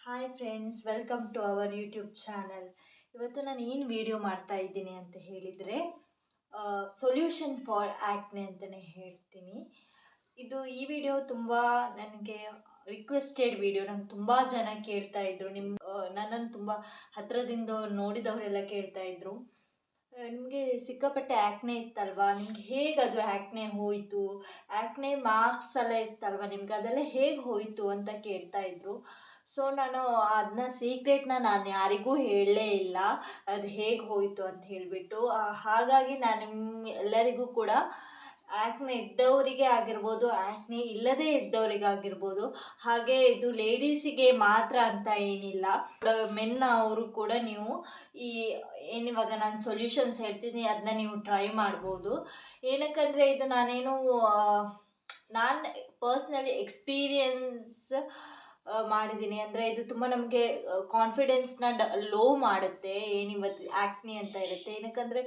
Hi friends, welcome to our YouTube channel. ಇವತ್ತು ನಾನು ಏನು ವಿಡಿಯೋ ಮಾಡ್ತಾ ಇದ್ದೀನಿ ಅಂತ ಹೇಳಿದರೆ ಸೊಲ್ಯೂಷನ್ ಫಾರ್ ಆ್ಯಕ್ನೆ ಅಂತಲೇ ಹೇಳ್ತೀನಿ. ಈ ವಿಡಿಯೋ ತುಂಬ ನನಗೆ ರಿಕ್ವೆಸ್ಟೆಡ್ ವಿಡಿಯೋ. ನಂಗೆ ತುಂಬ ಜನ ಕೇಳ್ತಾ ಇದ್ರು, ನನ್ನನ್ನು ತುಂಬ ಹತ್ತಿರದಿಂದ ನೋಡಿದವರೆಲ್ಲ ಕೇಳ್ತಾ ಇದ್ರು, ನಿಮಗೆ ಸಿಕ್ಕಾಪಟ್ಟೆ ಆ್ಯಕ್ನೆ ಇತ್ತಲ್ವಾ, ನಿಮ್ಗೆ ಹೇಗೆ ಅದು ಆ್ಯಕ್ನೆ ಹೋಯಿತು, ಆ್ಯಕ್ನೆ ಮಾರ್ಕ್ಸ್ ಎಲ್ಲ ಇತ್ತಲ್ವ ನಿಮ್ಗೆ, ಅದೆಲ್ಲ ಹೇಗೆ ಹೋಯಿತು ಅಂತ ಕೇಳ್ತಾ ಇದ್ರು. ಸೊ ನಾನು ಅದನ್ನ ಸೀಕ್ರೆಟ್ನ ನಾನು ಯಾರಿಗೂ ಹೇಳಲೇ ಇಲ್ಲ, ಅದು ಹೇಗೆ ಹೋಯಿತು ಅಂತ ಹೇಳಿಬಿಟ್ಟು. ಹಾಗಾಗಿ ನಾನು ಎಲ್ಲರಿಗೂ ಕೂಡ ಆ್ಯಕ್ನೆ ಇದ್ದವರಿಗೆ ಆಗಿರ್ಬೋದು, ಆ್ಯಕ್ನೆ ಇಲ್ಲದೇ ಇದ್ದವರಿಗಾಗಿರ್ಬೋದು, ಹಾಗೆ ಇದು ಲೇಡೀಸಿಗೆ ಮಾತ್ರ ಅಂತ ಏನಿಲ್ಲ, ಮೆನ್ ಅವರು ಕೂಡ ನೀವು ಏನಿವಾಗ ನಾನು ಸೊಲ್ಯೂಷನ್ಸ್ ಹೇಳ್ತೀನಿ ಅದನ್ನ ನೀವು ಟ್ರೈ ಮಾಡ್ಬೋದು. ಏನಕ್ಕಂದರೆ ಇದು ನಾನು ಪರ್ಸ್ನಲಿ ಎಕ್ಸ್ಪೀರಿಯನ್ಸ್ ಮಾಡಿದ್ದೀನಿ. ಅಂದರೆ ಇದು ತುಂಬ ನಮಗೆ ಕಾನ್ಫಿಡೆನ್ಸ್ನ ಲೋ ಮಾಡುತ್ತೆ. ಏನಿವತ್ತು ಆ್ಯಕ್ನಿ ಅಂತ ಇರುತ್ತೆ, ಏನಕ್ಕಂದರೆ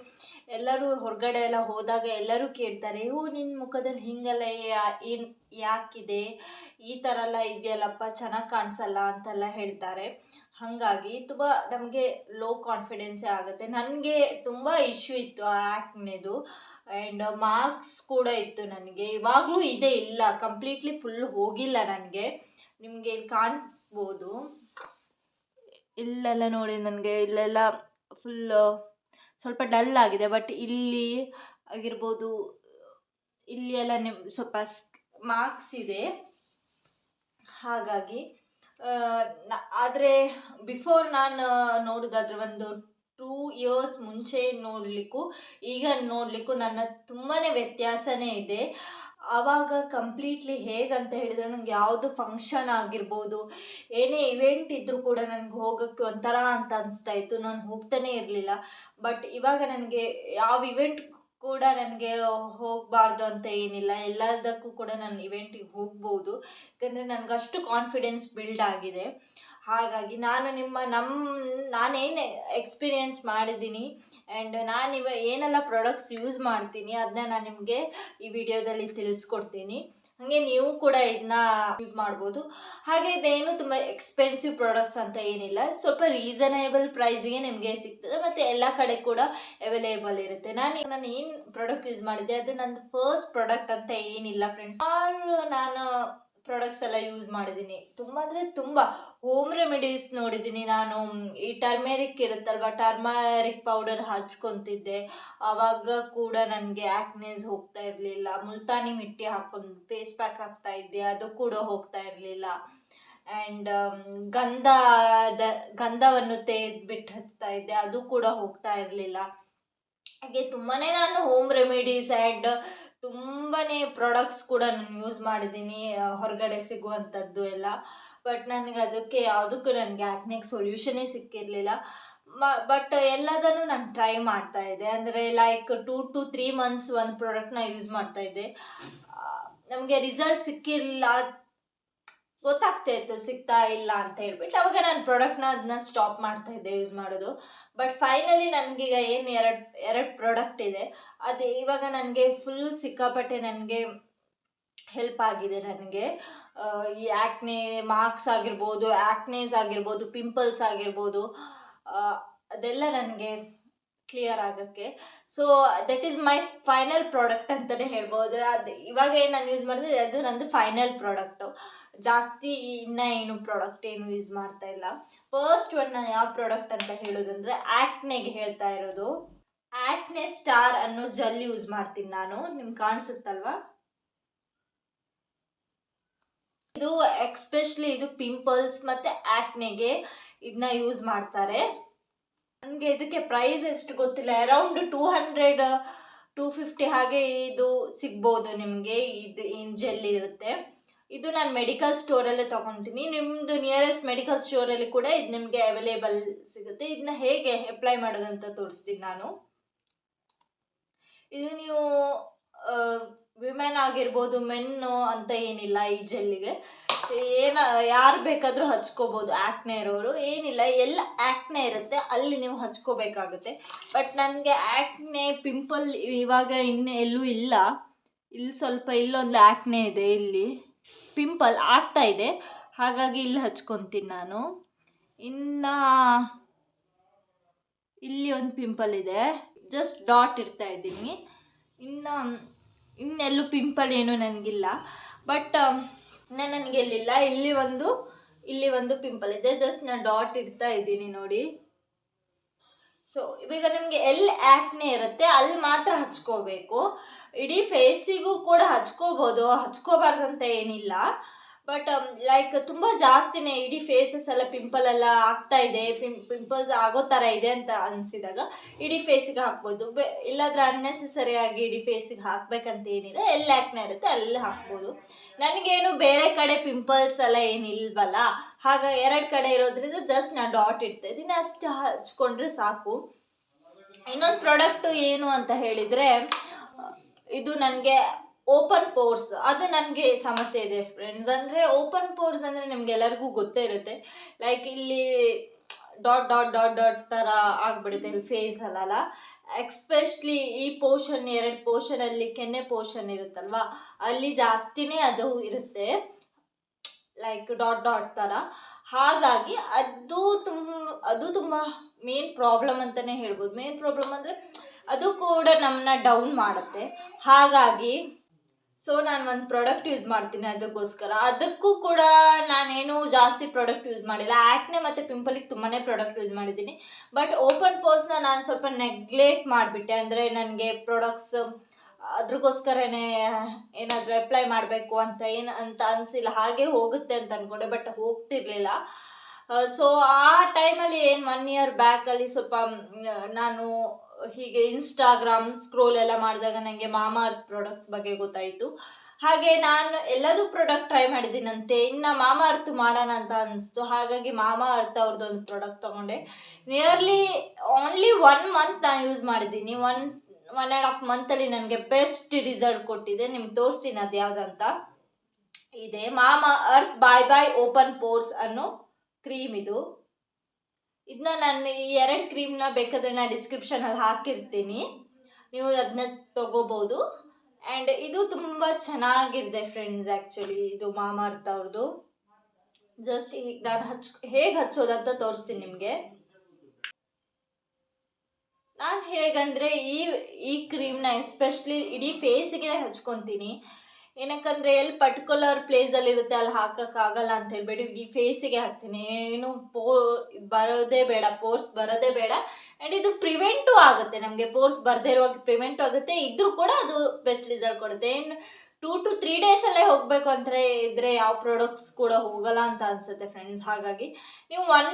ಎಲ್ಲರೂ ಹೊರಗಡೆ ಎಲ್ಲ ಹೋದಾಗ ಎಲ್ಲರೂ ಕೇಳ್ತಾರೆ, ನಿನ್ನ ಮುಖದಲ್ಲಿ ಹಿಂಗೆಲ್ಲ ಏನು ಯಾಕಿದೆ, ಈ ಥರ ಎಲ್ಲ ಇದೆಯಲ್ಲಪ್ಪ, ಚೆನ್ನಾಗಿ ಕಾಣಿಸಲ್ಲ ಅಂತೆಲ್ಲ ಹೇಳ್ತಾರೆ. ಹಾಗಾಗಿ ತುಂಬ ನಮಗೆ ಲೋ ಕಾನ್ಫಿಡೆನ್ಸೇ ಆಗುತ್ತೆ. ನನಗೆ ತುಂಬ ಇಶ್ಯೂ ಇತ್ತು ಆ ಆ್ಯಕ್ನೆದು, ಆ್ಯಂಡ್ ಮಾರ್ಕ್ಸ್ ಕೂಡ ಇತ್ತು ನನಗೆ. ಇವಾಗಲೂ ಇದೆ, ಇಲ್ಲ ಕಂಪ್ಲೀಟ್ಲಿ ಫುಲ್ ಹೋಗಿಲ್ಲ ನನಗೆ. ನಿಮಗೆ ಇಲ್ಲಿ ಕಾಣಿಸ್ಬೋದು, ಇಲ್ಲೆಲ್ಲ ನೋಡಿ, ನನಗೆ ಇಲ್ಲೆಲ್ಲ ಫುಲ್ ಸ್ವಲ್ಪ ಡಲ್ ಆಗಿದೆ. ಬಟ್ ಇಲ್ಲಿ ಆಗಿರ್ಬೋದು, ಇಲ್ಲಿ ಎಲ್ಲ ಸ್ವಲ್ಪ ಮಾರ್ಕ್ಸ್ ಇದೆ. ಹಾಗಾಗಿ ಆದರೆ ಬಿಫೋರ್ ನಾನು ನೋಡೋದಾದ್ರೆ ಒಂದು 2 years ಮುಂಚೆ ನೋಡಲಿಕ್ಕೂ ಈಗ ನೋಡಲಿಕ್ಕೂ ನನ್ನ ತುಂಬಾ ವ್ಯತ್ಯಾಸನೇ ಇದೆ. ಆವಾಗ ಕಂಪ್ಲೀಟ್ಲಿ ಹೇಗಂತ ಹೇಳಿದರೆ, ನನಗೆ ಯಾವುದು ಫಂಕ್ಷನ್ ಆಗಿರ್ಬೋದು, ಏನೇ ಇವೆಂಟ್ ಇದ್ದರೂ ಕೂಡ ನನಗೆ ಹೋಗೋಕ್ಕೆ ಒಂಥರ ಅಂತ ಅನಿಸ್ತಾ ಇತ್ತು, ನಾನು ಹೋಗ್ತಾನೇ ಇರಲಿಲ್ಲ. ಬಟ್ ಇವಾಗ ನನಗೆ ಯಾವ ಇವೆಂಟ್ ಕೂಡ ನನಗೆ ಹೋಗಬಾರ್ದು ಅಂತ ಏನಿಲ್ಲ, ಎಲ್ಲದಕ್ಕೂ ಕೂಡ ನಾನು ಇವೆಂಟಿಗೆ ಹೋಗ್ಬೋದು. ಯಾಕಂದರೆ ನನಗಷ್ಟು ಕಾನ್ಫಿಡೆನ್ಸ್ ಬಿಲ್ಡ್ ಆಗಿದೆ. ಹಾಗಾಗಿ ನಾನೇನು ಎಕ್ಸ್ಪೀರಿಯೆನ್ಸ್ ಮಾಡಿದ್ದೀನಿ ಆ್ಯಂಡ್ ಏನೆಲ್ಲ ಪ್ರಾಡಕ್ಟ್ಸ್ ಯೂಸ್ ಮಾಡ್ತೀನಿ ಅದನ್ನ ನಾನು ನಿಮಗೆ ಈ ವಿಡಿಯೋದಲ್ಲಿ ತಿಳಿಸ್ಕೊಡ್ತೀನಿ. ಹಾಗೆ ನೀವು ಕೂಡ ಇದನ್ನ ಯೂಸ್ ಮಾಡ್ಬೋದು. ಹಾಗೆ ಇದೇನು ತುಂಬ ಎಕ್ಸ್ಪೆನ್ಸಿವ್ ಪ್ರಾಡಕ್ಟ್ಸ್ ಅಂತ ಏನಿಲ್ಲ, ಸ್ವಲ್ಪ ರೀಸನೇಬಲ್ ಪ್ರೈಸಿಗೆ ನಿಮಗೆ ಸಿಗ್ತದೆ ಮತ್ತು ಎಲ್ಲ ಕಡೆ ಕೂಡ ಅವೈಲೇಬಲ್ ಇರುತ್ತೆ. ನಾನು ಏನು ಪ್ರಾಡಕ್ಟ್ ಯೂಸ್ ಮಾಡಿದ್ದೆ ಅದು ನಂದು ಫಸ್ಟ್ ಪ್ರಾಡಕ್ಟ್ ಅಂತ ಏನಿಲ್ಲ ಫ್ರೆಂಡ್ಸ್. ನಾನು ಪ್ರಾಡಕ್ಟ್ಸ್ ಎಲ್ಲ ಯೂಸ್ ಮಾಡಿದ್ದೀನಿ. ತುಂಬ ಅಂದರೆ ತುಂಬ ಹೋಮ್ ರೆಮಿಡೀಸ್ ನೋಡಿದ್ದೀನಿ ನಾನು. ಈ ಟರ್ಮೆರಿಕ್ ಇರುತ್ತಲ್ವ, ಟರ್ಮರಿಕ್ ಪೌಡರ್ ಹಚ್ಕೊತಿದ್ದೆ, ಆವಾಗ ಕೂಡ ನನಗೆ ಆ್ಯಕ್ನೇಸ್ ಹೋಗ್ತಾ ಇರಲಿಲ್ಲ. ಮುಲ್ತಾನಿ ಮಿಟ್ಟಿ ಹಾಕ್ಕೊಂಡು ಫೇಸ್ ಪ್ಯಾಕ್ ಹಾಕ್ತಾ ಇದ್ದೆ, ಅದು ಕೂಡ ಹೋಗ್ತಾ ಇರಲಿಲ್ಲ. ಆ್ಯಂಡ್ ಗಂಧವನ್ನು ತೆಗೆದ್ಬಿಟ್ಟು ಹಚ್ತಾ ಇದ್ದೆ, ಅದು ಕೂಡ ಹೋಗ್ತಾ ಇರಲಿಲ್ಲ. ಹಾಗೆ ತುಂಬಾ ನಾನು ಹೋಮ್ ರೆಮಿಡೀಸ್ ಆ್ಯಂಡ್ ತುಂಬಾ ಪ್ರಾಡಕ್ಟ್ಸ್ ಕೂಡ ನಾನು ಯೂಸ್ ಮಾಡಿದ್ದೀನಿ, ಹೊರಗಡೆ ಸಿಗುವಂಥದ್ದು ಎಲ್ಲ. ಬಟ್ ನನಗೆ ಯಾವುದಕ್ಕೂ ನನಗೆ ಆ್ಯಕ್ನೆಗೆ ಸೊಲ್ಯೂಷನ್ನೇ ಸಿಕ್ಕಿರಲಿಲ್ಲ. ಬಟ್ ಎಲ್ಲದನ್ನು ನಾನು ಟ್ರೈ ಮಾಡ್ತಾಯಿದ್ದೆ. ಅಂದರೆ ಲೈಕ್ 2 to 3 months ಒಂದು ಪ್ರಾಡಕ್ಟ್ನ ಯೂಸ್ ಮಾಡ್ತಾಯಿದ್ದೆ. ನಮಗೆ ರಿಸಲ್ಟ್ ಸಿಕ್ಕಿರಲಿಲ್ಲ, ಗೊತ್ತಾಗ್ತಾ ಇತ್ತು ಸಿಗ್ತಾ ಇಲ್ಲ ಅಂತ ಹೇಳ್ಬಿಟ್ಟು. ಅವಾಗ ನಾನು ಅದನ್ನ ಸ್ಟಾಪ್ ಮಾಡ್ತಾಯಿದ್ದೆ ಯೂಸ್ ಮಾಡೋದು. ಬಟ್ ಫೈನಲಿ ನನಗೀಗ ಏನು ಎರಡು ಪ್ರಾಡಕ್ಟ್ ಇದೆ, ಅದು ಇವಾಗ ನನಗೆ ಫುಲ್ ಸಿಕ್ಕಾಪಟ್ಟೆ ನನಗೆ ಹೆಲ್ಪ್ ಆಗಿದೆ. ನನಗೆ ಈ ಆ್ಯಕ್ನೆ ಮಾರ್ಕ್ಸ್ ಆಗಿರ್ಬೋದು, ಆ್ಯಕ್ನೇಸ್ ಆಗಿರ್ಬೋದು, ಪಿಂಪಲ್ಸ್ ಆಗಿರ್ಬೋದು, ಅದೆಲ್ಲ ನನಗೆ ಕ್ಲಿಯರ್ ಆಗೋಕ್ಕೆ. So that is my final product ಅಂತಲೇ ಹೇಳ್ಬೋದು. ಅದು ಇವಾಗ ಏನು ನಾನು ಯೂಸ್ ಮಾಡಿದ್ರೆ ಅದು ನಂದು ಫೈನಲ್ ಪ್ರಾಡಕ್ಟು. ಜಾಸ್ತಿ ಏನು ಪ್ರಾಡಕ್ಟ್ ಏನು ಯೂಸ್ ಮಾಡ್ತಾ ಇಲ್ಲ. ಫಸ್ಟ್ ಒನ್ ನಾನು ಯಾವ ಪ್ರಾಡಕ್ಟ್ ಅಂತ ಹೇಳೋದಂದರೆ ಆ್ಯಕ್ನೆಗೆ ಹೇಳ್ತಾ ಇರೋದು. ಆ್ಯಕ್ನೆ ಸ್ಟಾರ್ ಅನ್ನೋ ಜೆಲ್ ಯೂಸ್ ಮಾಡ್ತೀನಿ ನಾನು. ನಿಮ್ಗೆ ಕಾಣಿಸುತ್ತಲ್ವಾ, ಇದು ಎಕ್ಸ್ಪೆಷಲಿ ಇದು ಪಿಂಪಲ್ಸ್ ಮತ್ತು ಆ್ಯಕ್ನೆಗೆ ಇದನ್ನ ಯೂಸ್ ಮಾಡ್ತಾರೆ. ನನಗೆ ಇದಕ್ಕೆ ಪ್ರೈಸ್ ಎಷ್ಟು ಗೊತ್ತಿಲ್ಲ, ಅರೌಂಡ್ 200-250 ಹಾಗೆ ಇದು ಸಿಗ್ಬೋದು ನಿಮಗೆ. ಇದು ಏನು ಜೆಲ್ ಇರುತ್ತೆ, ಇದು ನಾನು ಮೆಡಿಕಲ್ ಸ್ಟೋರಲ್ಲೇ ತೊಗೊತೀನಿ. ನಿಮ್ಮದು ನಿಯರೆಸ್ಟ್ ಮೆಡಿಕಲ್ ಸ್ಟೋರಲ್ಲಿ ಕೂಡ ಇದು ನಿಮಗೆ ಅವೈಲೇಬಲ್ ಸಿಗುತ್ತೆ. ಇದನ್ನ ಹೇಗೆ ಅಪ್ಲೈ ಮಾಡೋದಂತ ತೋರಿಸ್ತೀನಿ ನಾನು. ಇದು ನೀವು ವಿಮೆನ್ ಆಗಿರ್ಬೋದು, ಮೆನ್ನು ಅಂತ ಏನಿಲ್ಲ, ಈ ಜೆಲ್ಲಿಗೆ ಯಾರು ಬೇಕಾದರೂ ಹಚ್ಕೋಬೋದು. ಆ್ಯಕ್ನೆ ಇರೋರು ಏನಿಲ್ಲ, ಎಲ್ಲ ಆ್ಯಕ್ನೆ ಇರುತ್ತೆ ಅಲ್ಲಿ ನೀವು ಹಚ್ಕೋಬೇಕಾಗುತ್ತೆ. ಬಟ್ ನನಗೆ ಆ್ಯಕ್ನೆ ಪಿಂಪಲ್ ಇವಾಗ ಎಲ್ಲೂ ಇಲ್ಲ. ಇಲ್ಲಿ ಸ್ವಲ್ಪ ಇಲ್ಲೊಂದು ಆ್ಯಕ್ನೆ ಇದೆ, ಇಲ್ಲಿ ಪಿಂಪಲ್ ಆಗ್ತಾ ಇದೆ. ಹಾಗಾಗಿ ಇಲ್ಲಿ ಹಚ್ಕೊತೀನಿ ನಾನು. ಇನ್ನು ಇಲ್ಲಿ ಒಂದು ಪಿಂಪಲ್ ಇದೆ, ಜಸ್ಟ್ ಡಾಟ್ ಇಡ್ತಾ ಇದ್ದೀನಿ. ಇನ್ನೆಲ್ಲೂ ಪಿಂಪಲ್ ಏನು ನನಗಿಲ್ಲ, ಬಟ್ ನನಗೆ ಎಲ್ಲಿಲ್ಲ, ಇಲ್ಲಿ ಒಂದು ಪಿಂಪಲ್ ಇದೆ, ಜಸ್ಟ್ ನಾನು ಡಾಟ್ ಇಡ್ತಾ ಇದ್ದೀನಿ ನೋಡಿ. ಸೊ ಇವಾಗ ನಿಮಗೆ ಎಲ್ಲಿ ಆ್ಯಕ್ನೆ ಇರುತ್ತೆ ಅಲ್ಲಿ ಮಾತ್ರ ಹಚ್ಕೋಬೇಕು. ಇಡೀ ಫೇಸಿಗೂ ಕೂಡ ಹಚ್ಕೋಬೋದು, ಹಚ್ಕೋಬಾರ್ದಂತ ಏನಿಲ್ಲ. ಬಟ್ ಲೈಕ್ ತುಂಬ ಜಾಸ್ತಿನೇ ಇಡೀ ಫೇಸಸ್ ಎಲ್ಲ ಪಿಂಪಲ್ ಎಲ್ಲ ಆಗ್ತಾ ಇದೆ, ಪಿಂಪಲ್ಸ್ ಆಗೋ ಥರ ಇದೆ ಅಂತ ಅನಿಸಿದಾಗ ಇಡೀ ಫೇಸಿಗೆ ಹಾಕ್ಬೋದು. ಇಲ್ಲಾಂದ್ರೆ ಅನ್ನೆಸೆಸರಿಯಾಗಿ ಇಡೀ ಫೇಸಿಗೆ ಹಾಕ್ಬೇಕಂತ ಏನಿಲ್ಲ, ಎಲ್ಲಿ ಆ್ಯಕ್ನೆ ಇರುತ್ತೆ ಅಲ್ಲಿ ಹಾಕ್ಬೋದು. ನನಗೇನು ಬೇರೆ ಕಡೆ ಪಿಂಪಲ್ಸ್ ಎಲ್ಲ ಏನಿಲ್ವಲ್ಲ, ಹಾಗಾಗಿ 2 ಕಡೆ ಇರೋದ್ರಿಂದ ಜಸ್ಟ್ ನಾನು ಡಾಟ್ ಇಡ್ತಾ ಇದ್ದೀನಿ, ಅಷ್ಟು ಹಚ್ಕೊಂಡ್ರೆ ಸಾಕು. ಇನ್ನೊಂದು ಪ್ರಾಡಕ್ಟು ಏನು ಅಂತ ಹೇಳಿದರೆ, ಇದು ನನಗೆ ಓಪನ್ ಪೋರ್ಸ್, ಅದು ನನಗೆ ಸಮಸ್ಯೆ ಇದೆ ಫ್ರೆಂಡ್ಸ್. ಅಂದರೆ ಓಪನ್ ಪೋರ್ಸ್ ಅಂದರೆ ನಿಮ್ಗೆಲ್ಲರಿಗೂ ಗೊತ್ತೇ ಇರುತ್ತೆ, ಲೈಕ್ ಇಲ್ಲಿ ಡಾಟ್ ಡಾಟ್ ಡಾಟ್ ಡಾಟ್ ಥರ ಆಗಿಬಿಡುತ್ತೆ ಇಲ್ಲಿ ಫೇಸಲ್ಲ. ಎಕ್ಸ್ಪೆಷಲಿ ಈ ಪೋರ್ಷನ್ 2 ಪೋರ್ಷನಲ್ಲಿ ಕೆನ್ನೆ ಪೋರ್ಷನ್ ಇರುತ್ತಲ್ವ, ಅಲ್ಲಿ ಜಾಸ್ತಿನೇ ಅದು ಇರುತ್ತೆ, ಲೈಕ್ ಡಾಟ್ ಡಾಟ್ ಥರ. ಹಾಗಾಗಿ ಅದು ತುಂಬ ಮೇನ್ ಪ್ರಾಬ್ಲಮ್ ಅಂತಲೇ ಹೇಳ್ಬೋದು. ಮೇನ್ ಪ್ರಾಬ್ಲಮ್ ಅಂದರೆ ಅದು ಕೂಡ ನಮ್ಮನ್ನ ಡೌನ್ ಮಾಡುತ್ತೆ. ಹಾಗಾಗಿ ನಾನು ಒಂದು ಪ್ರಾಡಕ್ಟ್ ಯೂಸ್ ಮಾಡ್ತೀನಿ ಅದಕ್ಕೋಸ್ಕರ. ಅದಕ್ಕೂ ಕೂಡ ನಾನೇನು ಜಾಸ್ತಿ ಪ್ರಾಡಕ್ಟ್ ಯೂಸ್ ಮಾಡಿಲ್ಲ. ಆ್ಯಕ್ನೆ ಮತ್ತು ಪಿಂಪಲಿಗೆ ತುಂಬಾ ಪ್ರಾಡಕ್ಟ್ ಯೂಸ್ ಮಾಡಿದ್ದೀನಿ, ಬಟ್ ಓಪನ್ ಪೋರ್ಸ್ನ ನಾನು ಸ್ವಲ್ಪ ನೆಗ್ಲೆಕ್ಟ್ ಮಾಡಿಬಿಟ್ಟೆ. ಅಂದರೆ ನನಗೆ ಪ್ರಾಡಕ್ಟ್ಸ್ ಅದ್ರಗೋಸ್ಕರನೇ ಏನಾದರೂ ಅಪ್ಲೈ ಮಾಡಬೇಕು ಅಂತ ಅನಿಸಿಲ್ಲ, ಹಾಗೆ ಹೋಗುತ್ತೆ ಅಂತ ಅಂದ್ಕೊಂಡೆ, ಬಟ್ ಹೋಗ್ತಿರ್ಲಿಲ್ಲ. ಸೊ ಆ ಟೈಮಲ್ಲಿ 1 ಇಯರ್ ಬ್ಯಾಕಲ್ಲಿ ಸ್ವಲ್ಪ ನಾನು ಹೀಗೆ ಇನ್ಸ್ಟಾಗ್ರಾಮ್ ಸ್ಕ್ರೋಲ್ ಎಲ್ಲ ಮಾಡಿದಾಗ ನನಗೆ ಮಾಮಾ ಅರ್ತ್ ಪ್ರಾಡಕ್ಟ್ಸ್ ಬಗ್ಗೆ ಗೊತ್ತಾಯಿತು. ಹಾಗೆ ನಾನು ಎಲ್ಲದೂ ಪ್ರಾಡಕ್ಟ್ ಟ್ರೈ ಮಾಡಿದ್ದೀನಂತೆ, ಇನ್ನು ಮಾಮಾ ಅರ್ತ್ ಮಾಡೋಣ ಅಂತ ಅನಿಸ್ತು. ಹಾಗಾಗಿ ಮಾಮಾ ಅರ್ತ್ ಅವ್ರದ್ದೊಂದು ಪ್ರಾಡಕ್ಟ್ ತೊಗೊಂಡೆ. ನಿಯರ್ಲಿ ಓನ್ಲಿ 1 ಮಂತ್ ನಾನು ಯೂಸ್ ಮಾಡಿದ್ದೀನಿ. 1.5 ಮಂತಲ್ಲಿ ನನಗೆ ಬೆಸ್ಟ್ ರಿಸಲ್ಟ್ ಕೊಟ್ಟಿದೆ. ನಿಮ್ಗೆ ತೋರಿಸ್ತೀನಿ ಅದು ಯಾವುದಂತ. ಇದೆ ಮಾಮಾ ಅರ್ತ್ ಬಾಯ್ ಬಾಯ್ ಓಪನ್ ಪೋರ್ಸ್ ಅನ್ನೋ ಕ್ರೀಮ್. ಇದನ್ನ ನಾನು ಈ 2 ಕ್ರೀಮ್ನ ಬೇಕಾದರೆ ನಾನು ಡಿಸ್ಕ್ರಿಪ್ಷನಲ್ಲಿ ಹಾಕಿರ್ತೀನಿ, ನೀವು ಅದನ್ನ ತೊಗೋಬೋದು. ಆ್ಯಂಡ್ ಇದು ತುಂಬ ಚೆನ್ನಾಗಿದೆ ಫ್ರೆಂಡ್ಸ್. ಆ್ಯಕ್ಚುಲಿ ಇದು ಮಾಮಾ ಅರ್ತ್ ಅವ್ರದ್ದು. ಜಸ್ಟ್ ಈಗ ನಾನು ಹೇಗೆ ಹಚ್ಚೋದಂತ ತೋರಿಸ್ತೀನಿ ನಿಮಗೆ. ನಾನು ಹೇಗಂದರೆ ಈ ಕ್ರೀಮ್ನ ಎಸ್ಪೆಷಲಿ ಇಡೀ ಫೇಸಿಗೆ ಹಚ್ಕೊತೀನಿ. ಏನಕ್ಕಂದರೆ ಎಲ್ಲಿ ಪರ್ಟಿಕ್ಯುಲರ್ ಪ್ಲೇಸಲ್ಲಿರುತ್ತೆ ಅಲ್ಲಿ ಹಾಕೋಕ್ಕಾಗಲ್ಲ ಅಂತ ಹೇಳ್ಬೇಡಿ, ಈ ಫೇಸಿಗೆ ಹಾಕ್ತೀನಿ. ಏನು ಬರೋದೇ ಬೇಡ, ಪೋರ್ಸ್ ಬರೋದೇ ಬೇಡ. ಆ್ಯಂಡ್ ಇದು ಪ್ರಿವೆಂಟು ಆಗುತ್ತೆ, ನಮಗೆ ಪೋರ್ಸ್ ಬರದೇ ಇರುವಾಗ ಪ್ರಿವೆಂಟು ಆಗುತ್ತೆ. ಇದ್ರೂ ಕೂಡ ಅದು ಬೆಸ್ಟ್ ರಿಸಲ್ಟ್ ಕೊಡುತ್ತೆ. ಏನು 2 to 3 ಡೇಸಲ್ಲೇ ಹೋಗಬೇಕು ಅಂದರೆ ಇದ್ರೆ ಯಾವ ಪ್ರಾಡಕ್ಟ್ಸ್ ಕೂಡ ಹೋಗಲ್ಲ ಅಂತ ಅನಿಸುತ್ತೆ ಫ್ರೆಂಡ್ಸ್. ಹಾಗಾಗಿ ನೀವು 1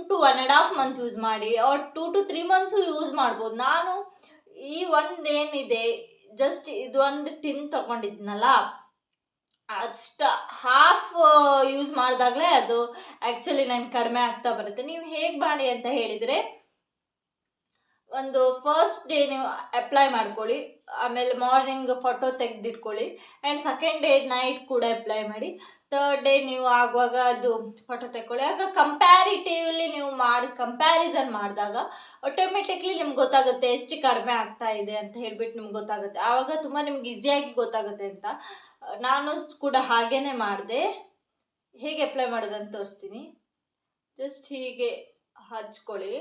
to 1.5 ಮಂತ್ ಯೂಸ್ ಮಾಡಿ, ಆರ್ 2 to 3 ಮಂತ್ಸು ಯೂಸ್ ಮಾಡ್ಬೋದು. ನಾನು ಈ ಒಂದೇನಿದೆ ಜಸ್ಟ್ ಇದು ಒಂದು ಟಿನ್ ತೊಗೊಂಡಿದ್ನಲ್ಲ, ಅಷ್ಟು ಹಾಫ್ ಯೂಸ್ ಮಾಡಿದಾಗಲೇ ಅದು ಆ್ಯಕ್ಚುಲಿ ನನಗೆ ಕಡಿಮೆ ಆಗ್ತಾ ಬರುತ್ತೆ. ನೀವು ಹೇಗೆ ಮಾಡಿ ಅಂತ ಹೇಳಿದರೆ, ಒಂದು ಫಸ್ಟ್ ಡೇ ನೀವು ಅಪ್ಲೈ ಮಾಡ್ಕೊಳ್ಳಿ, ಆಮೇಲೆ ಮಾರ್ನಿಂಗ್ ಫೋಟೋ ತೆಗೆದಿಟ್ಕೊಳ್ಳಿ, ಆ್ಯಂಡ್ ಸೆಕೆಂಡ್ ಡೇ ನೈಟ್ ಕೂಡ ಅಪ್ಲೈ ಮಾಡಿ. 3rd ಡೇ ನೀವು ಆಗುವಾಗ ಅದು ಫೋಟೋ ತೆಕ್ಕೊಳ್ಳಿ. ಆಗ ಕಂಪ್ಯಾರಿಟಿವ್ಲಿ ನೀವು ಕಂಪ್ಯಾರಿಸನ್ ಮಾಡಿದಾಗ ಆಟೋಮೆಟಿಕ್ಲಿ ನಿಮ್ಗೆ ಗೊತ್ತಾಗುತ್ತೆ ಎಷ್ಟು ಕಡಿಮೆ ಆಗ್ತಾ ಇದೆ ಅಂತ ಹೇಳ್ಬಿಟ್ಟು ನಿಮ್ಗೆ ಗೊತ್ತಾಗುತ್ತೆ. ಆವಾಗ ತುಂಬ ನಿಮ್ಗೆ ಈಸಿಯಾಗಿ ಗೊತ್ತಾಗುತ್ತೆ ಅಂತ ನಾನು ಕೂಡ ಹಾಗೇ ಮಾಡಿದೆ. ಹೇಗೆ ಅಪ್ಲೈ ಮಾಡೋದಂತ ತೋರಿಸ್ತೀನಿ. ಜಸ್ಟ್ ಹೀಗೆ ಹಚ್ಕೊಳ್ಳಿ.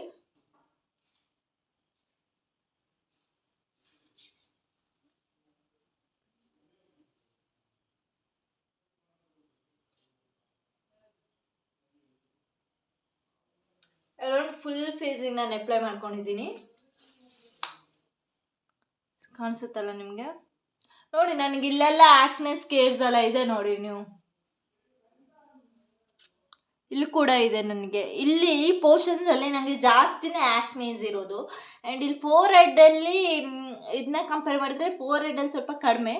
ಅರೌಂಡ್ ಫುಲ್ ಫೇಸಿಗೆ ನಾನು ಅಪ್ಲೈ ಮಾಡ್ಕೊಂಡಿದ್ದೀನಿ. ಕಾಣಿಸುತ್ತಲ್ಲ ನಿಮಗೆ? ನೋಡಿ, ನನಗೆ ಇಲ್ಲೆಲ್ಲ ಆ್ಯಕ್ನೆ ಸ್ಕೇರ್ಸ್ ಎಲ್ಲ ಇದೆ ನೋಡಿ, ನೀವು ಇಲ್ಲಿ ಕೂಡ ಇದೆ. ನನಗೆ ಇಲ್ಲಿ ಈ ಪೋರ್ಷನ್ಸಲ್ಲಿ ನನಗೆ ಜಾಸ್ತಿನೇ ಆ್ಯಕ್ನೇಸ್ ಇರೋದು. ಆ್ಯಂಡ್ ಇಲ್ಲಿ ಫೋರ್ಹೆಡ್ಡಲ್ಲಿ ಇದನ್ನ ಕಂಪೇರ್ ಮಾಡಿದರೆ ಫೋರ್ಹೆಡ್ಡಲ್ಲಿ ಸ್ವಲ್ಪ ಕಡಿಮೆ.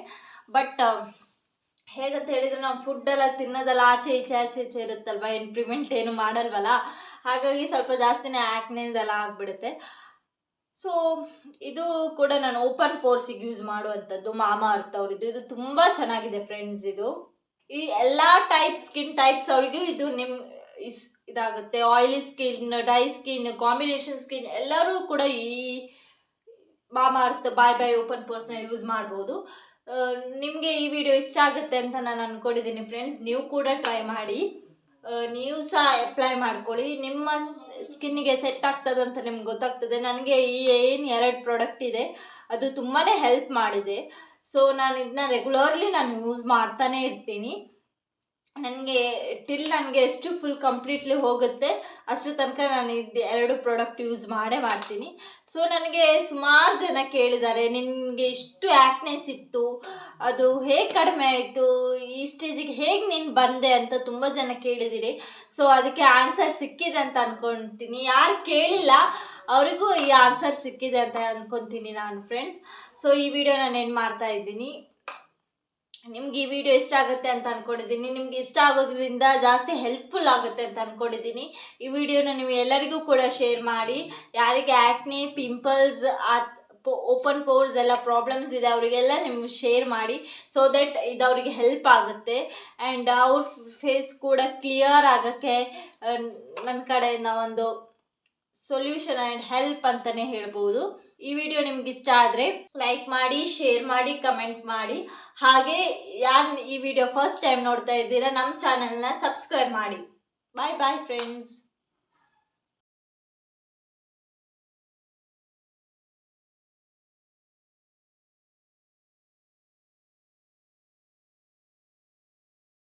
ಬಟ್ ಹೇಗಂತ ಹೇಳಿದರೆ ನಾವು ಫುಡ್ಡೆಲ್ಲ ತಿನ್ನೋದೆಲ್ಲ ಆಚೆ ಈಚೆ ಇರುತ್ತಲ್ವ, ಏನು ಪ್ರಿವೆಂಟ್ ಏನು ಮಾಡಲ್ವಲ್ಲ, ಹಾಗಾಗಿ ಸ್ವಲ್ಪ ಜಾಸ್ತಿನೇ ಆ್ಯಕ್ನೇಸ್ ಎಲ್ಲ ಆಗಿಬಿಡುತ್ತೆ. ಸೊ ಇದು ಕೂಡ ನಾನು ಓಪನ್ ಪೋರ್ಸಿಗೆ ಯೂಸ್ ಮಾಡುವಂಥದ್ದು ಮಾಮಾ ಅರ್ತ್ ಅವ್ರದ್ದು. ಇದು ತುಂಬ ಚೆನ್ನಾಗಿದೆ ಫ್ರೆಂಡ್ಸ್. ಇದು ಈ ಎಲ್ಲ ಸ್ಕಿನ್ ಟೈಪ್ಸ್ ಅವ್ರಿಗೂ ಇದು ಇದಾಗುತ್ತೆ. Oily skin, dry skin, combination skin ಎಲ್ಲರೂ ಕೂಡ ಈ ಮಾಮಾ ಅರ್ತ್ ಬಾಯ್ ಬಾಯ್ ಓಪನ್ ಪೋರ್ಸ್ನ ಯೂಸ್ ಮಾಡ್ಬೋದು. ನಿಮಗೆ ಈ ವಿಡಿಯೋ ಇಷ್ಟ ಆಗುತ್ತೆ ಅಂತ ನಾನು ಅಂದ್ಕೊಂಡಿದ್ದೀನಿ ಫ್ರೆಂಡ್ಸ್. ನೀವು ಕೂಡ ಟ್ರೈ ಮಾಡಿ. ನೀವು ಸಹ ಅಪ್ಲೈ ಮಾಡ್ಕೊಳ್ಳಿ. ನಿಮ್ಮ ಸ್ಕಿನ್ನಿಗೆ ಸೆಟ್ ಆಗ್ತದಂತ ನಿಮ್ಗೆ ಗೊತ್ತಾಗ್ತದೆ. ನನಗೆ ಈ ಏನು 2 ಪ್ರಾಡಕ್ಟ್ ಇದೆ ಅದು ತುಂಬಾ ಹೆಲ್ಪ್ ಮಾಡಿದೆ. ಸೊ ನಾನು ಇದನ್ನ ರೆಗ್ಯುಲರ್ಲಿ ಯೂಸ್ ಮಾಡ್ತಾನೆ ಇರ್ತೀನಿ. ನನಗೆ ಎಷ್ಟು ಫುಲ್ ಕಂಪ್ಲೀಟ್ಲಿ ಹೋಗುತ್ತೆ ಅಷ್ಟು ತನಕ ನಾನು ಇದು 2 ಪ್ರಾಡಕ್ಟ್ ಯೂಸ್ ಮಾಡ್ತೀನಿ. ಸೊ ನನಗೆ ಸುಮಾರು ಜನ ಕೇಳಿದ್ದಾರೆ, ನಿನಗೆ ಇಷ್ಟು ಆ್ಯಕ್ನೆಸ್ ಇತ್ತು, ಅದು ಹೇಗೆ ಕಡಿಮೆ ಆಯಿತು, ಈ ಸ್ಟೇಜಿಗೆ ಹೇಗೆ ನೀನು ಬಂದೆ ಅಂತ ತುಂಬ ಜನ ಕೇಳಿದ್ದೀರಿ. ಸೊ ಅದಕ್ಕೆ ಆನ್ಸರ್ ಸಿಕ್ಕಿದೆ ಅಂತ ಅಂದ್ಕೊತೀನಿ. ಯಾರು ಕೇಳಿಲ್ಲ ಅವರಿಗೂ ಈ ಆನ್ಸರ್ ಸಿಕ್ಕಿದೆ ಅಂತ ಅಂದ್ಕೊತೀನಿ ನಾನು ಫ್ರೆಂಡ್ಸ್. ಸೊ ಈ ವಿಡಿಯೋ ನಾನು ಏನು ಮಾಡ್ತಾ ಇದ್ದೀನಿ, ನಿಮ್ಗೆ ಈ ವಿಡಿಯೋ ಇಷ್ಟ ಆಗುತ್ತೆ ಅಂತ ಅಂದ್ಕೊಂಡಿದ್ದೀನಿ. ನಿಮ್ಗೆ ಇಷ್ಟ ಆಗೋದ್ರಿಂದ ಜಾಸ್ತಿ ಹೆಲ್ಪ್ಫುಲ್ ಆಗುತ್ತೆ ಅಂತ ಅಂದ್ಕೊಂಡಿದ್ದೀನಿ. ಈ ವಿಡಿಯೋನ ನೀವು ಎಲ್ಲರಿಗೂ ಕೂಡ ಶೇರ್ ಮಾಡಿ. ಯಾರಿಗೆ ಆ್ಯಕ್ನೆ, ಪಿಂಪಲ್ಸ್, ಓಪನ್ ಪೋರ್ಸ್ ಎಲ್ಲ ಪ್ರಾಬ್ಲಮ್ಸ್ ಇದೆ ಅವರಿಗೆಲ್ಲ ನೀವು ಶೇರ್ ಮಾಡಿ. ಸೊ ದಟ್ ಇದು ಅವರಿಗೆ ಹೆಲ್ಪ್ ಆಗುತ್ತೆ ಆ್ಯಂಡ್ ಅವ್ರ ಫೇಸ್ ಕೂಡ ಕ್ಲಿಯರ್ ಆಗೋಕ್ಕೆ ನನ್ನ ಕಡೆಯಿಂದ ಒಂದು ಸೊಲ್ಯೂಷನ್ ಆ್ಯಂಡ್ ಹೆಲ್ಪ್ ಅಂತಲೇ ಹೇಳ್ಬೋದು. ಈ ವಿಡಿಯೋ ನಿಮ್ಗೆ ಇಷ್ಟ ಆದರೆ ಲೈಕ್ ಮಾಡಿ, ಶೇರ್ ಮಾಡಿ, ಕಮೆಂಟ್ ಮಾಡಿ. ಹಾಗೆ ಯಾರು ಈ ವಿಡಿಯೋ ಫಸ್ಟ್ ಟೈಮ್ ನೋಡ್ತಾ ಇದ್ದೀರಾ ನಮ್ಮ ಚಾನಲ್ನ ಸಬ್ಸ್ಕ್ರೈಬ್ ಮಾಡಿ. ಬಾಯ್ ಬಾಯ್ ಫ್ರೆಂಡ್ಸ್.